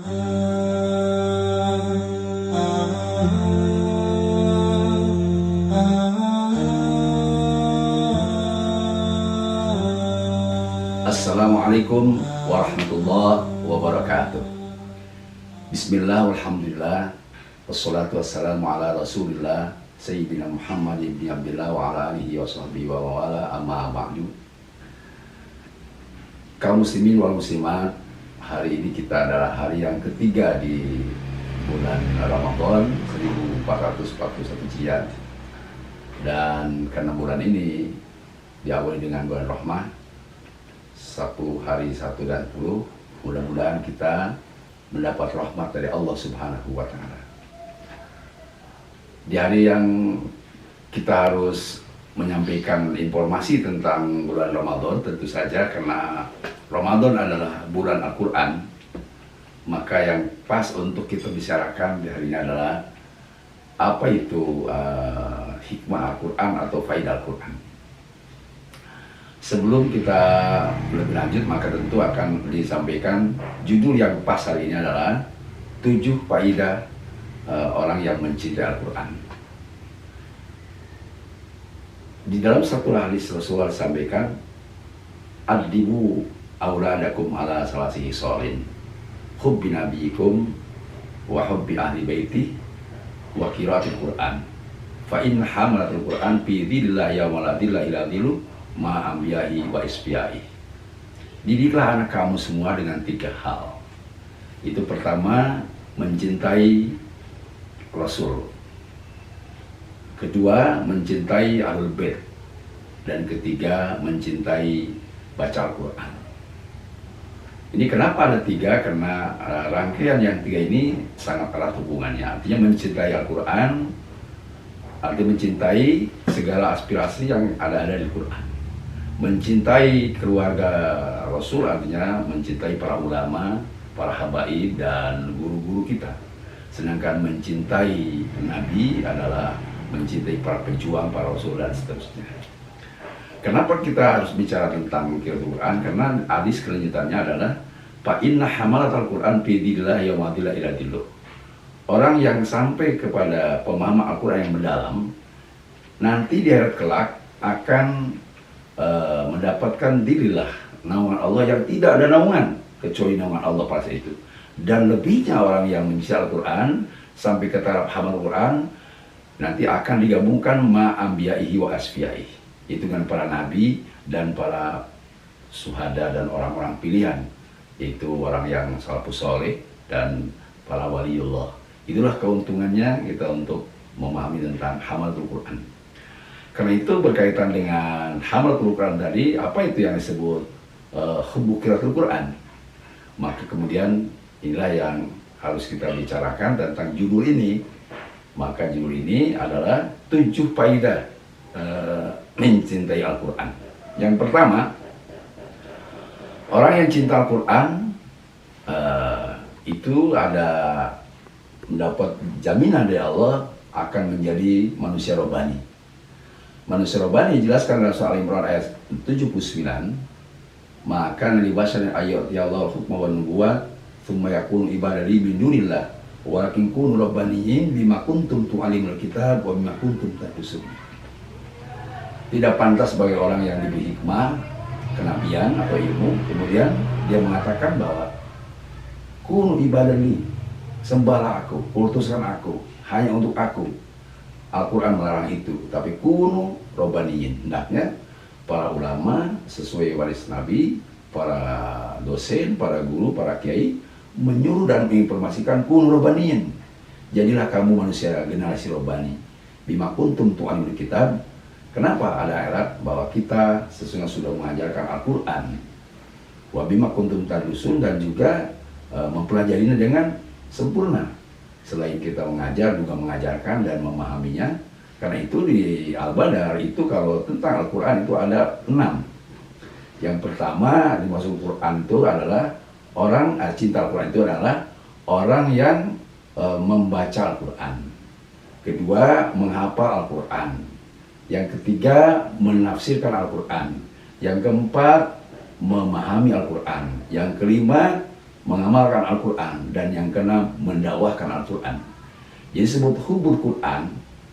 Assalamualaikum warahmatullahi wabarakatuh. Bismillah, alhamdulillah, wassalatu wassalamu ala rasulillah Sayyidina Muhammad ibn Abdillah wa ala alihi wa sahbihi wa wala amma ba'du. Kaum muslimin wal muslimat, hari ini kita adalah hari yang ketiga di bulan Ramadan 1441 Hijriah. Dan karena bulan ini diawali dengan bulan rahmah, 1 hari 1 dan 10, mudah-mudahan kita mendapat rahmat dari Allah Subhanahu wa Ta'ala. Di hari yang kita harus menyampaikan informasi tentang bulan Ramadan, tentu saja karena Ramadan adalah bulan Al-Quran, maka yang pas untuk kita bicarakan di hari ini adalah apa itu hikmah Al-Quran atau faidah Al-Quran. Sebelum kita lebih lanjut, maka tentu akan disampaikan judul yang pas hari ini adalah 7 faedah orang yang mencintai Al-Quran. Di dalam satu hadis Rasulullah sampaikan, "Adibu auladakum ala salasihi sholin, hubbi nabiyikum wa hubbi ahli baiti wa qiraatil Qur'an. Fa inna hamalatul Qur'an fi dhillah yawma la dhilla illa dhilluh ma'ambiyahi wa isbiyahi." Didiklah anak kamu semua dengan 3 hal. Itu pertama, mencintai Rasul. Kedua, mencintai Ahlul Bait. Dan ketiga, mencintai baca Al-Quran. Ini kenapa ada 3? Karena rangkaian yang 3 ini sangat erat hubungannya. Artinya mencintai Al-Quran, artinya mencintai segala aspirasi yang ada di Al-Quran. Mencintai keluarga Rasul artinya mencintai para ulama, para habaib dan guru-guru kita. Sedangkan mencintai Nabi adalah mencintai para pejuang, para Rasul dan seterusnya. Kenapa kita harus bicara tentang Al-Quran? Karena hadis kelanjutannya adalah fa inna hamalatal Quran fi dhillah yawma dhilla ila dhilluh. Orang yang sampai kepada pemahaman Al-Quran yang mendalam, nanti di akhirat kelak akan mendapatkan dirilah naungan Allah yang tidak ada naungan kecuali naungan Allah pada saat itu. Dan lebihnya orang yang mencintai Al-Quran sampai ke taraf hamal Al-Quran nanti akan digabungkan ma'ambiyaihi wa asfiyaihi, itu dengan para nabi dan para suhada dan orang-orang pilihan, itu orang yang salafus soleh dan para waliullah. Itulah keuntungannya kita untuk memahami tentang hamalatul Quran. Karena itu berkaitan dengan hamalatul Quran tadi, apa itu yang disebut hubbu qiraatul Quran. Maka kemudian inilah yang harus kita bicarakan tentang judul ini. Maka judul ini adalah 7 faedah mencintai Al-Quran. Yang pertama, orang yang cinta Al-Quran itu ada mendapat jaminan dari Allah akan menjadi manusia robbani. Manusia robbani dijelaskan dalam surah Al-Imran ayat 79, maka nalibasan ayat ya Allah hukma wa nubuwah thumma yakunu ibadati min dunillah walakin kunu rabbaniyin bima kuntum tu'alimul kitab wa bima kuntum tadrusun. Tidak pantas bagi orang yang diberi hikmah, kenabian atau ilmu, kemudian dia mengatakan bahwa kunu ibadati, sembahlah aku, utuskan aku, hanya untuk aku. Al-Quran melarang itu, tapi kunu robbaniyin, hendaknya para ulama sesuai waris Nabi, para dosen, para guru, para kiai menyuruh dan menginformasikan kunu robbaniyin, jadilah kamu manusia generasi robbani. Bima kuntum tu'alimul kitab. Kenapa ada ayat bahwa kita sesungguhnya sudah mengajarkan Al-Quran, wa bima kuntum tadrusun, dan juga mempelajarinya dengan sempurna. Selain kita mengajar, juga mengajarkan dan memahaminya. Karena itu di Al-Badar itu kalau tentang Al-Quran itu ada 6. Yang pertama dimaksud Quran itu adalah orang cinta Al-Quran itu adalah orang yang membaca Al-Quran. Kedua, menghafal Al-Quran. Yang ketiga, menafsirkan Al-Quran. Yang keempat, memahami Al-Quran. Yang kelima, mengamalkan Al-Quran, dan yang keenam mendakwahkan Al-Quran. Jadi sebut hubul Quran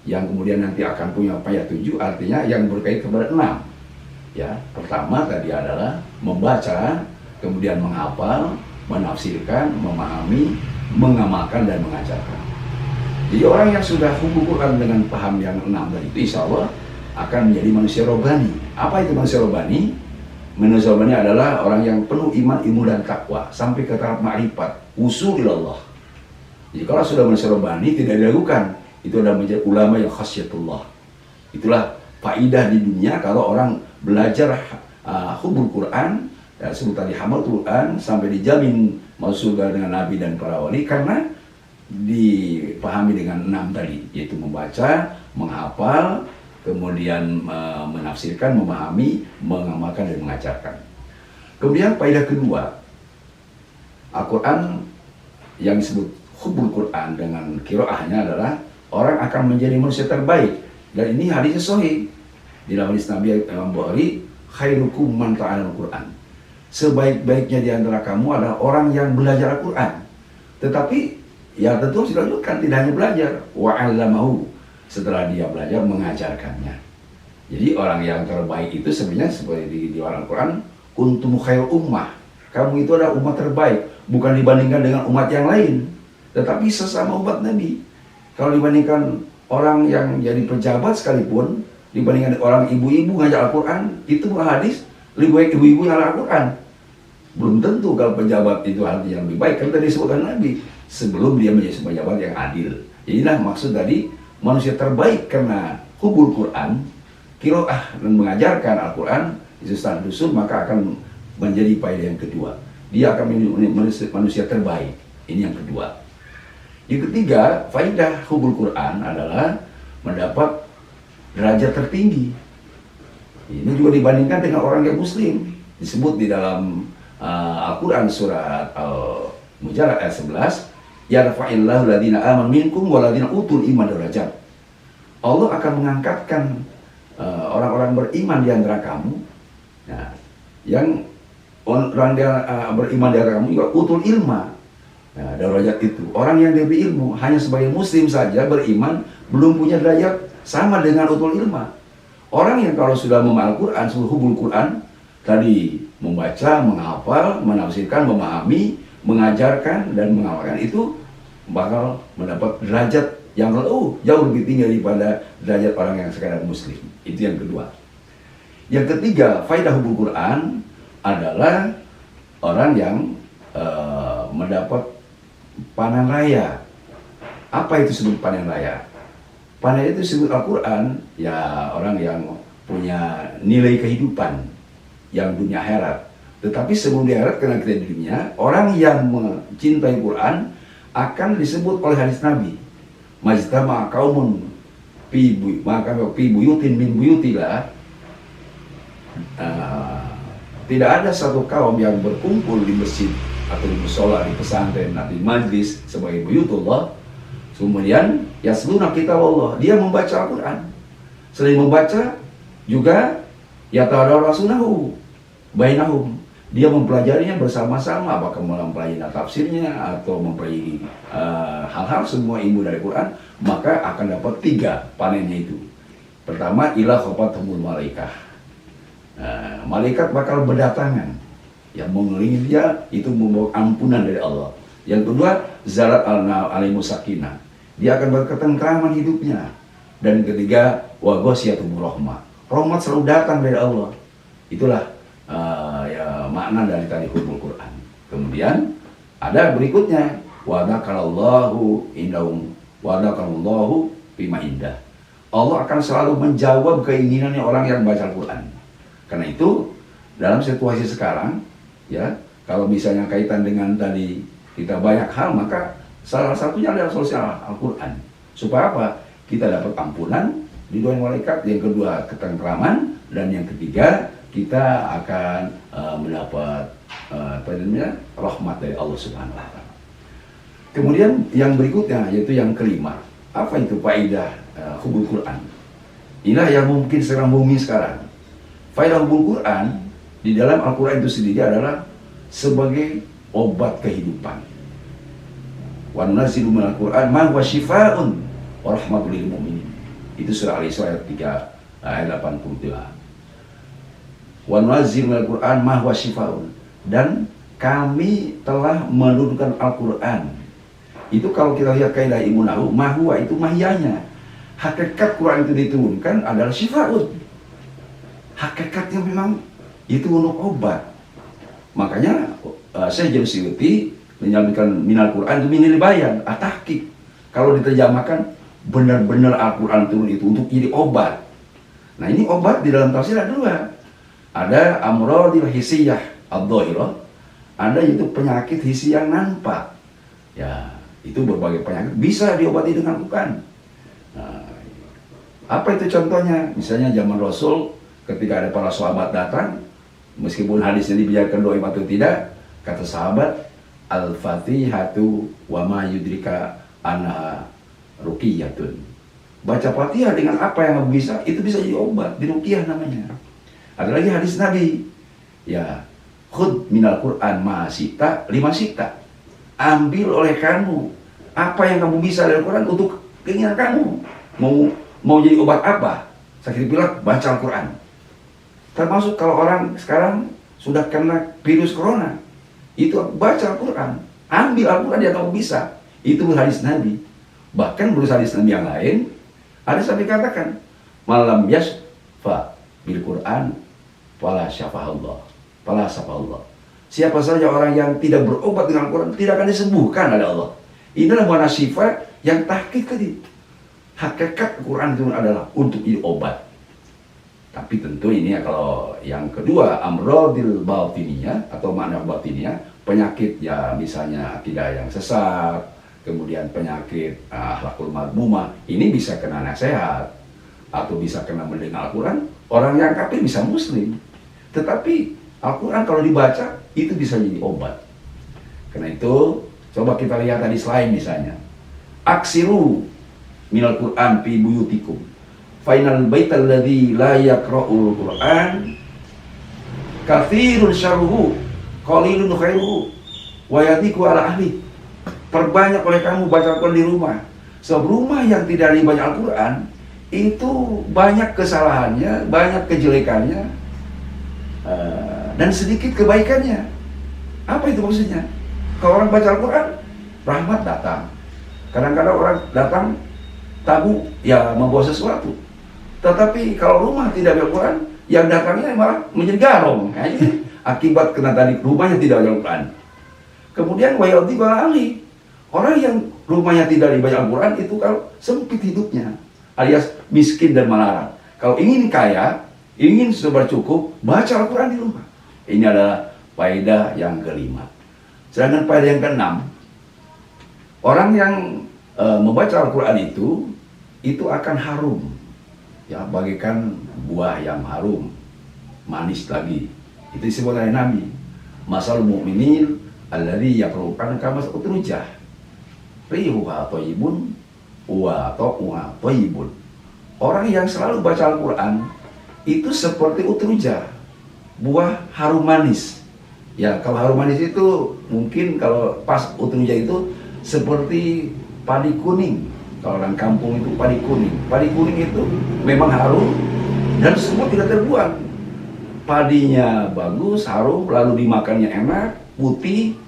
yang kemudian nanti akan punya upaya 7, artinya yang berkait kepada 6. Ya, pertama tadi adalah membaca, kemudian menghafal, menafsirkan, memahami, mengamalkan, dan mengajarkan. Jadi orang yang sudah hubul Quran dengan paham yang 6 tadi itu, insya Allah akan menjadi manusia robani. Apa itu manusia robani? Manusia robani adalah orang yang penuh iman, ilmu, dan takwa sampai ke tahap ma'rifat, usul ilallah. Jadi kalau sudah manusia robani tidak diragukan, itu adalah menjadi ulama yang khasyatullah. Itulah faidah di dunia kalau orang belajar hubul Quran, sebut tadi hamal Quran, sampai dijamin masuk surga dengan Nabi dan para wali, karena dipahami dengan 6 tadi, yaitu membaca, menghafal, kemudian menafsirkan, memahami, mengamalkan, dan mengajarkan. Kemudian faedah kedua, Al-Quran yang disebut hubul Quran dengan kiroahnya adalah orang akan menjadi manusia terbaik. Dan ini hadisnya sahih di dalam hadis Nabi Imam Bukhari, khairukum man ta'allama Al-Quran. Sebaik-baiknya di antara kamu adalah orang yang belajar Al-Quran. Tetapi ya tentu harus dilanjutkan, tidak hanya belajar, wa'allamahu, setelah dia belajar mengajarkannya. Jadi orang yang terbaik itu sebenarnya seperti di Al-Quran, kuntum khair ummah, kamu itu adalah umat terbaik, bukan dibandingkan dengan umat yang lain, tetapi sesama umat Nabi. Kalau dibandingkan orang yang jadi pejabat sekalipun, dibandingkan orang ibu-ibu ngajar Al-Quran, itu hadis lebih baik ibu-ibu yang Al-Quran. Belum tentu kalau pejabat itu artinya lebih baik, karena tadi disebutkan Nabi sebelum dia menjadi pejabat yang adil. Jadilah maksud tadi manusia terbaik karena hubul Quran, kiroah, dan mengajarkan Al-Quran, itu setelah dusun, maka akan menjadi faedah yang kedua. Dia akan menjadi manusia terbaik. Ini yang kedua. Yang ketiga, faedah hubul Quran adalah mendapat derajat tertinggi. Ini juga dibandingkan dengan orang yang muslim. Disebut di dalam Al-Quran surat Al-Mujadala ayat 11, yarfa'illahu ladina aman minkum waladina utul iman darajat. Allah akan mengangkatkan orang-orang beriman di antara kamu, nah, yang orang yang beriman di antara kamu juga utul ilma. Nah, derajat itu orang yang diberi ilmu hanya sebagai muslim saja beriman belum punya derajat sama dengan utul ilma. Orang yang kalau sudah memahami Al-Quran, sudah hubul Quran tadi, membaca, menghafal, menafsirkan, memahami, mengajarkan, dan mengamalkan, itu bakal mendapat derajat yang jauh lebih tinggi daripada derajat orang yang sekadar muslim. Itu yang kedua. Yang ketiga, faedah hubul Quran adalah orang yang mendapat panen raya. Apa itu sebut panen raya? Panen itu sebut Al-Quran, ya orang yang punya nilai kehidupan yang dunia akhirat. Tetapi sebelum di akhirat, karena kita di dunia, orang yang mencintai Quran akan disebut oleh hadis Nabi, majtama qaumun fi buyutin min buyutillah. Tidak ada satu kaum yang berkumpul di masjid atau di musola, di pesantren, atau di majlis sebagai buyutullah, kemudian yasluna kitab Allah, dia membaca Al-Quran. Selain membaca juga yatadarasunahu bainahum, dia mempelajarinya bersama-sama, apakah mempelajari tafsirnya atau mempelajari hal-hal semua ilmu dari Quran, maka akan dapat 3 panennya itu. Pertama, ila khofatumul malaikah, malaikat bakal berdatangan yang mengelilingi dia, itu membawa ampunan dari Allah. Yang kedua, zarat alaihi sakinah, dia akan berketentraman hidupnya. Dan ketiga, wa ghasyiatum rahmah, rahmat selalu datang dari Allah. Itulah ya makna dari tadi hubul Quran. Kemudian ada berikutnya, wa dzakalallahu indahum wa dzakalallahu bima indah, Allah akan selalu menjawab keinginannya orang yang baca Al-Quran. Karena itu dalam situasi sekarang, ya, kalau misalnya kaitan dengan tadi kita banyak hal, maka salah satunya adalah solusi Al-Quran. Supaya apa? Kita dapat ampunan di doa malaikat, yang kedua ketentraman, dan yang ketiga kita akan mendapat rahmat dari Allah Subhanahu wa Ta'ala. Kemudian yang berikutnya, yaitu yang kelima, apa itu faedah hubul Quran? Inilah yang mungkin sedang booming sekarang. Faedah hubul Quran di dalam Al-Quran itu sendiri adalah sebagai obat kehidupan. Wa nunazzilu minal Qur'an ma huwa syifaa'un wa rahmatul lil mu'minin. Itu surah Al-Isra ayat 3 ayat 82. Wa nunazzilu minal Qur'an ma huwa syifaa'un, dan kami telah menurunkan Al-Qur'an. Itu kalau kita lihat kaidah ilmu nahwu, ma huwa itu mahiyanya. Hakikat Quran itu diturunkan adalah syifaa'un. Hakikatnya memang itu untuk obat. Makanya Syekh James Suyuti menyebutkan minal Quran itu minil bayan, tahqiq. Kalau diterjemahkan benar-benar Al-Quran turun itu untuk jadi obat. Nah, ini obat di dalam tafsir ada dua. Ada amradil hisiyah ad-dhahirah, ada itu penyakit hisi yang nampak. Ya, itu berbagai penyakit bisa diobati dengan Quran. Nah, apa itu contohnya? Misalnya zaman Rasul ketika ada para sahabat datang, meskipun hadisnya dibiarkan doa atau tidak, kata sahabat, Al-Fatihatu wa ma yudrika anha ruqiyatun. Baca Fatihah dengan apa yang bisa, itu bisa jadi obat, diruqyah namanya. Ada lagi hadis Nabi, ya, khud minal Qur'an ma sita lima sita. Ambil oleh kamu apa yang kamu bisa dari Al-Quran untuk keinginan kamu. Mau jadi obat apa? Sakit pilek, baca Al-Quran. Termasuk kalau orang sekarang sudah kena virus corona, itu baca Al-Quran, ambil Al-Quran yang kamu bisa. Itu hadis Nabi. Bahkan menurut hadis Nabi yang lain, ada sampai katakan, malam yasfa bil Quran fala syafa'allah, fala syafa'allah. Siapa saja orang yang tidak berobat dengan Al-Quran tidak akan disembuhkan oleh Allah. Inilah mana sifat yang tahqiq tadi. Hakikat Quran itu adalah untuk jadi obat. Tapi tentu ini ya, kalau yang kedua amradil batiniyah atau makna batiniyah, penyakit ya misalnya akidah yang sesat, kemudian penyakit akhlakul madmumah, ini bisa kena nasihat atau bisa kena mendengar Al-Quran. Orang yang kafir bisa muslim, tetapi Al-Quran kalau dibaca itu bisa jadi obat. Karena itu coba kita lihat tadi selain misalnya aksiru minal Quran fi buyutikum fainal baital ladzi la yaqra'ul Quran katsirun syarruhu qalilun khairuhu wa yatiku ala ahli. Perbanyak oleh kamu baca Al-Quran di rumah. Sebab rumah yang tidak dibaca Al-Quran itu banyak kesalahannya, banyak kejelekannya, dan sedikit kebaikannya. Apa itu maksudnya? Kalau orang baca Al-Quran, rahmat datang. Kadang-kadang orang datang tamu ya membawa sesuatu. Tetapi kalau rumah tidak baca Al-Quran, yang datangnya malah menjadi garong. Nah, ini akibat kena tadi rumahnya tidak baca Al-Quran. Kemudian wayati bali. Orang yang rumahnya tidak dibaca Al-Quran itu kalau sempit hidupnya, alias miskin dan melarat. Kalau ingin kaya, ingin serba cukup, baca Al-Quran di rumah. Ini adalah faedah yang kelima. Sedangkan faedah yang keenam, orang yang membaca Al-Quran itu akan harum, ya, bagaikan buah yang harum, manis lagi. Itu disebut oleh Nabi, masalul mu'minin alladzi yaqra'u kama utrujah rihuha thayyibun wa ta'uha thayyibun. Orang yang selalu baca Al-Quran itu seperti utrujah, buah harum manis. Ya, kalau harum manis itu mungkin kalau pas utrujah itu seperti padi kuning. Kalau orang kampung itu padi kuning. Padi kuning itu memang harum dan semua tidak terbuang. Padinya bagus, harum, lalu dimakannya enak, putih,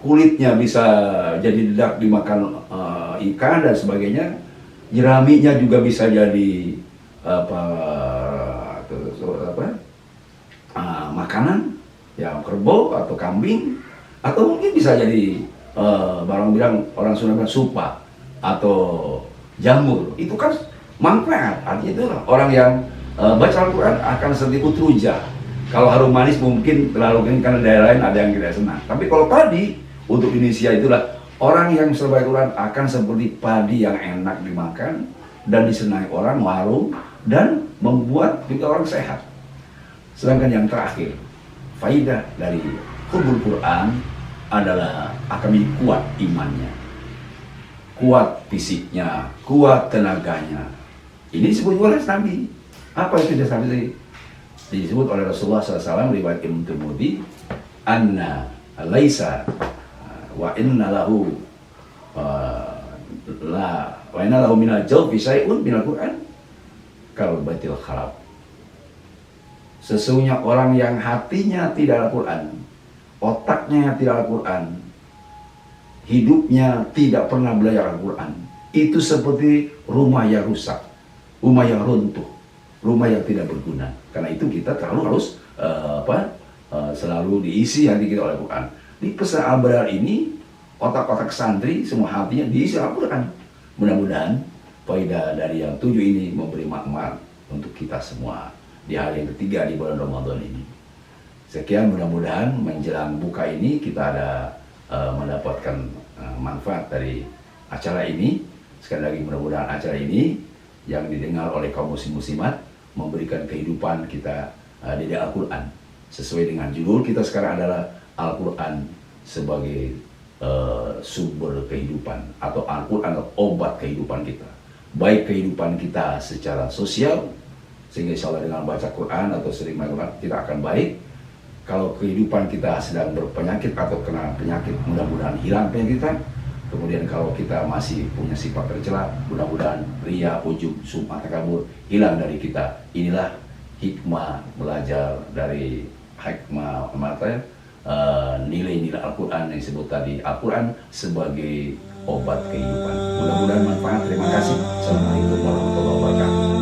kulitnya bisa jadi dedak dimakan ikan dan sebagainya. Jeraminya juga bisa jadi makanan, ya, kerbau atau kambing, atau mungkin bisa jadi barang bilang orang Sunda bilang supa atau jamur. Itu kan manfaat. Artinya itu orang yang baca Al-Quran akan seperti utrujah. Kalau harum manis mungkin terlalu kencang karena daerah lain ada yang tidak senang. Tapi kalau padi untuk Indonesia itulah orang yang membaca Al-Quran akan seperti padi yang enak dimakan dan disenangi orang, harum dan membuat juga orang sehat. Sedangkan yang terakhir, faidah dari hubul Quran adalah akan menjadi kuat imannya, kuat fisiknya, kuat tenaganya. Ini disebut oleh Nabi. Apa itu Nabi tadi? Disebut oleh Rasulullah SAW riwayat Imam Tirmidzi, anna laisa wa inna lahu la wa inna lahu minal jawfi syai'un minal Qur'an kal baitil kharab. Sesungguhnya orang yang hatinya tidak Al-Quran, otaknya tidak Al-Quran, hidupnya tidak pernah belajar Al-Quran, itu seperti rumah yang rusak, rumah yang runtuh, rumah yang tidak berguna. Karena itu kita harus selalu diisi hati kita oleh Al-Quran. Di pesan Al-Badar ini, otak-otak santri semua hatinya diisi Al-Quran. Mudah-mudahan faedah dari yang 7 ini memberi makna untuk kita semua di hari yang ketiga di bulan Ramadan ini. Sekian, mudah-mudahan menjelang buka ini kita ada mendapatkan manfaat dari acara ini. Sekali lagi mudah-mudahan acara ini yang didengar oleh kaum muslim-muslimat memberikan kehidupan kita di Al-Quran. Sesuai dengan judul kita sekarang adalah Al-Quran sebagai sumber kehidupan, atau Al-Quran adalah obat kehidupan kita. Baik kehidupan kita secara sosial, sehingga insya Allah dengan baca Quran atau sering baca Quran kita akan baik. Kalau kehidupan kita sedang berpenyakit atau kena penyakit, mudah-mudahan hilang penyakit kita. Kemudian kalau kita masih punya sifat tercela, mudah-mudahan ria, ujub, sum'ah, takabur hilang dari kita. Inilah hikmah belajar dari hikmah nilai-nilai Al-Quran yang disebut tadi. Al-Quran sebagai obat kehidupan. Mudah-mudahan manfaat. Terima kasih. Assalamualaikum warahmatullahi wabarakatuh.